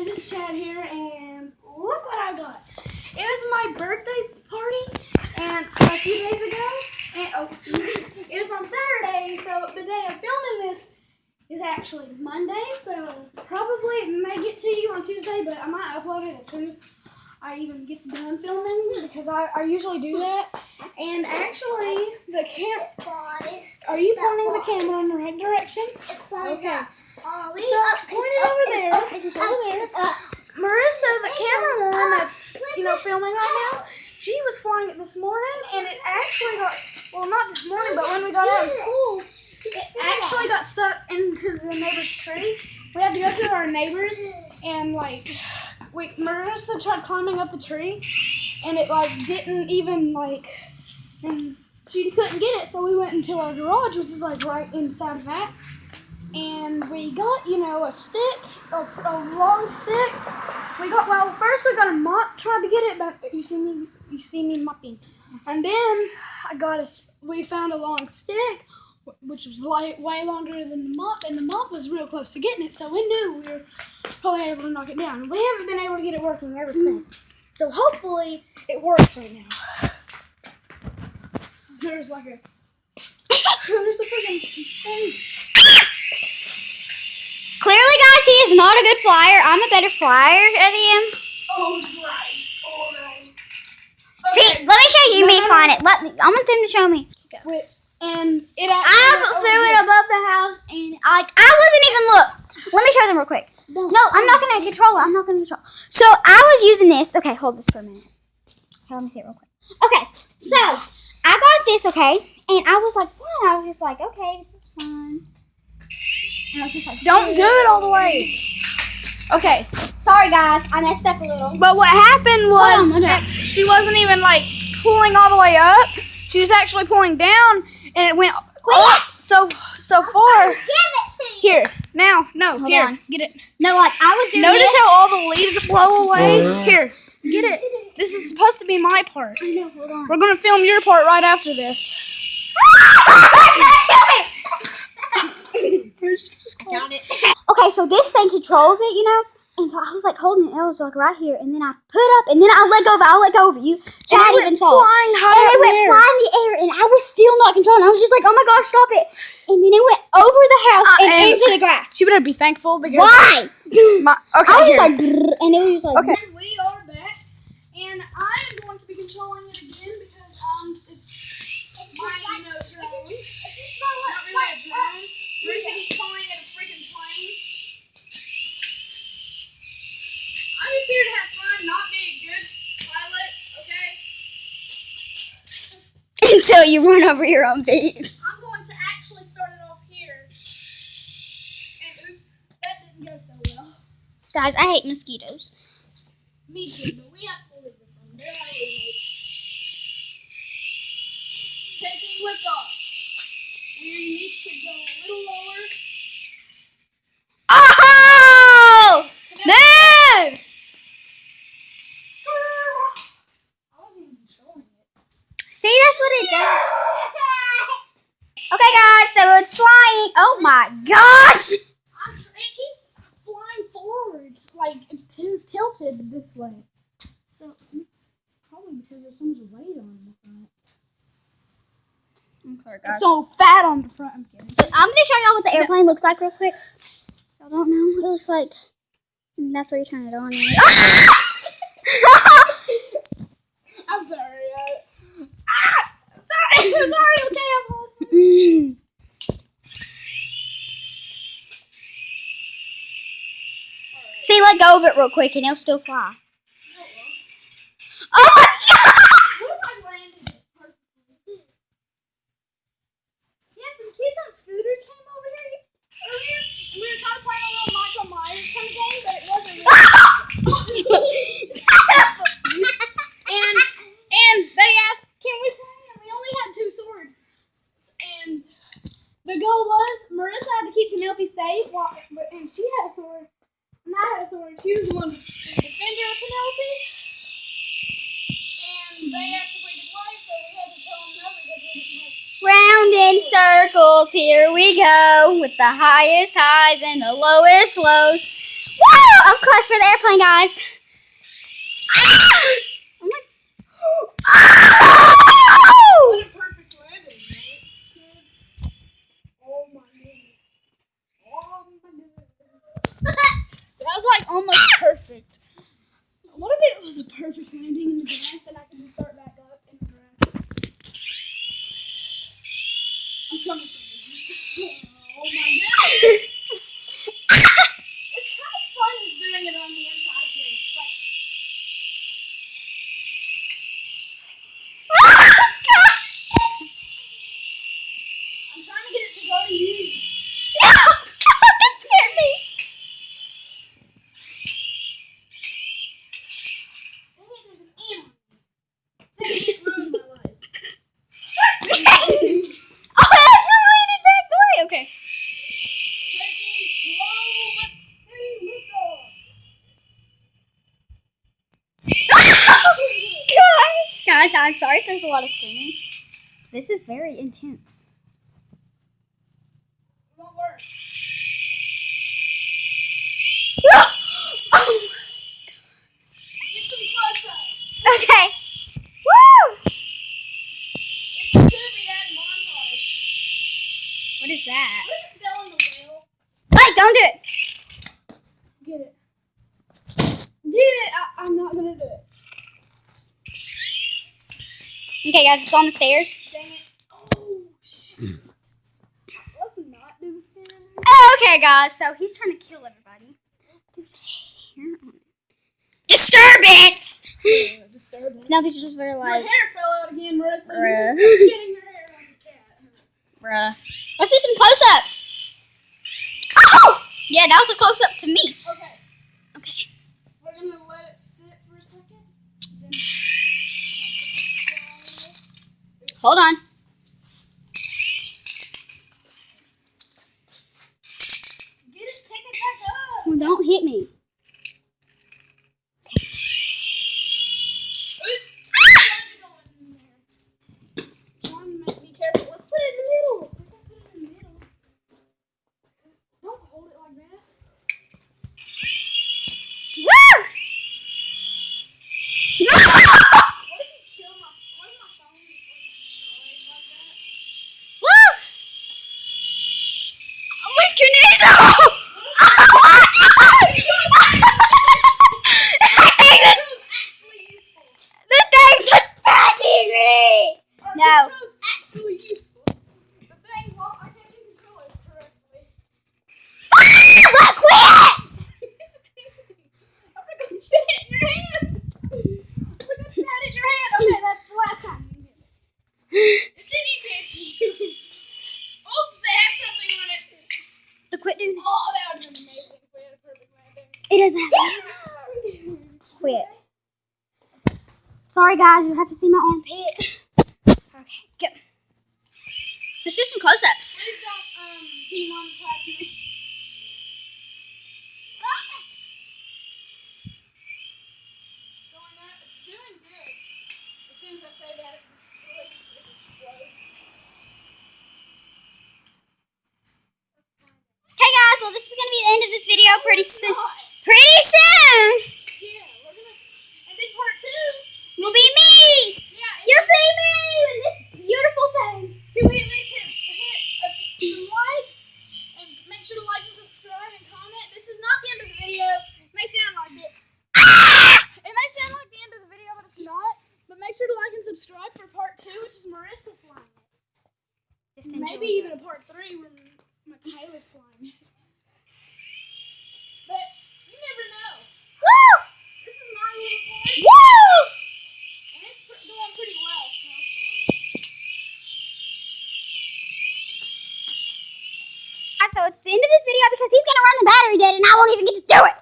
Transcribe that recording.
guys, it's Chad here, and look what I got. It was my birthday party, and a few days ago, and it was on Saturday, so the day I'm filming this is actually Monday, so probably it may get to you on Tuesday, but I might upload it as soon as I even get done filming, because I usually do that. And actually, are you pointing the camera in the right direction? Okay. So, point it over there. Over there. Marissa, the camerawoman that's, filming right now, she was flying it this morning, and it actually got, well, not this morning, but when we got out of school, it actually got stuck into the neighbor's tree. We had to go to our neighbors, and, Marissa tried climbing up the tree, and it, didn't even, and she couldn't get it, so we went into our garage, which is, right inside of that. And we got, a stick, a long stick. First we got a mop, tried to get it, but you see me mopping. And then we found a long stick, which was way longer than the mop, and the mop was real close to getting it, so we knew we were probably able to knock it down. We haven't been able to get it working ever since. So hopefully it works right now. There's a freaking thing. Clearly, guys, he is not a good flyer. I'm a better flyer than him. All right. Okay. See, let me show you me flying it. I want them to show me. Wait, and it I threw it above the house, and I wasn't even look. Let me show them real quick. No, I'm not gonna control it. So I was using this. Okay, hold this for a minute. Okay, let me see it real quick. Okay, so I got this. Okay, and I was like, fine. I was just like, okay, this is fun. And I was just like, don't do it all the way. Okay. Sorry, guys. I messed up a little. But what happened was she wasn't even pulling all the way up. She was actually pulling down, and it went up so far. Give it to you. Here, now, no, Hold here, on. get it. No, I was doing Notice this. how all the leaves blow away? Here, get it. This is supposed to be my part. I know, hold on. We're going to film your part right after this. Got it. Okay, so this thing controls it, and so I was holding it. It was right here, and then I put up, and then I let go of it. You, Chad, even saw it. And it went flying in the air, and I was still not controlling. I was just like, oh my gosh, stop it! And then it went over the house and into the grass. She better be thankful because why? Okay, I was just like, and it was just like, okay. We are back, and I'm going to be controlling it again because it's my drone. It's not really a drone. Marissa keeps calling it a freaking plane. I'm just here to have fun, not be a good pilot, okay? until you run over your own feet. I'm going to actually start it off here. And oops, that didn't go so well. Guys, I hate mosquitoes. Me too, but we have to live with them. They're our roommates. Taking liftoff. We need to go a little lower. Oh! Man! I wasn't even controlling it. See, that's what it does. Okay, guys, so it's flying. Oh my gosh! It keeps flying forwards, tilted this way. So, oops. Probably because there's so much weight on the front. I'm sorry, It's so fat on the front. I'm kidding. I'm going to show y'all what the airplane looks like real quick. I don't know. It looks like... That's where you turn it on. I'm sorry. I'm sorry. Okay, I'm See, let go of it real quick and it'll still fly. Oh my god! What if I landed it perfectly? Yeah, some kids on scooters came over here earlier, and we were kind of playing a little Michael Myers kind of game, but it wasn't really. and they asked, can we play? And we only had 2 swords. And the goal was, Marissa had to keep Penelope safe, and she had a sword, and I had a sword. She was the one, the defender of Penelope. And they asked if we could play, so we had to tell them no because we didn't have. Round in circles, here we go, with the highest highs and the lowest lows. Woo! Up close for the airplane, guys. Oh my. What a perfect landing, right, kids? Oh my goodness. Oh my goodness. That was like almost perfect. What if it was a perfect landing in the grass and I could just start back up in the grass? I'm coming for you. Oh my goodness. It's kind of fun just doing it on the inside of here. Like, I'm trying to get it to go to you. No! That scared me. Dang it, there's an ant. That ant ruined my life. Oh, it actually landed back the way. Okay. Taking slow but steady liftoff. Guys, I'm sorry if there's a lot of screaming. This is very intense. It won't work. Get some close-ups. Okay. Woo! It's a goofy ad montage. What is that? What if it fell in the whale? Wait, don't do it. Get it. Get it. I'm not gonna do it. Okay, guys, it's on the stairs. Dang it. Oh, shit. Let's not do the stairs. Okay, guys, so he's trying to kill everybody. There's hair on it. Disturbance! Disturbing. No, this is just very Your like, hair fell out again, Marissa. Bruh. You're getting your hair like a cat. bruh. Let's do some close-ups. Oh! Yeah, that was a close-up to me. Okay. Okay. We're gonna let it sit for a second. Then Hold on. get it, pick it back up. Well, don't hit me. Oops. John, be careful. Let's put it in the middle. We're gonna put it in the middle. Don't hold it like that. Woo! No! What if you kill my phone before you destroy it like that? Woo! My goodness! Oh my God! This was actually useful. The thing's attacking me! No. This was actually useful. The thing, well, I can't even control it correctly. Look, quit! I'm gonna go get it in your hand. I'm gonna go pat it in your hand. Okay, that's the last time you hit it. It didn't hit you. Oops, it has something on it. So quit doing it. Oh, that would have been amazing if we had a perfect landing. It doesn't have Quit. Sorry, guys, you have to see my armpit. Okay, go. Let's do some close-ups. Please don't demonetize me. Ah! Going up, it's doing good. As soon as I say that, it explodes. Okay, guys, well, this is going to be the end of this video pretty soon. Not. Pretty soon Yeah, we're gonna. And then part 2. will be me. Yeah, and You'll see me in this beautiful thing. can we at least hit some likes? And make sure to like and subscribe and comment. This is not the end of the video. It may sound like it. It may sound like the end of the video, but it's not. But make sure to like and subscribe for part 2, which is Marissa flying it. Just enjoy Maybe it. even a part 3 when Michaela's flying it. But you never know. Woo! This is my little plane. Woo! And it's going pretty well so far. So it's the end of this video because he's going to run the battery dead and I won't even get to do it.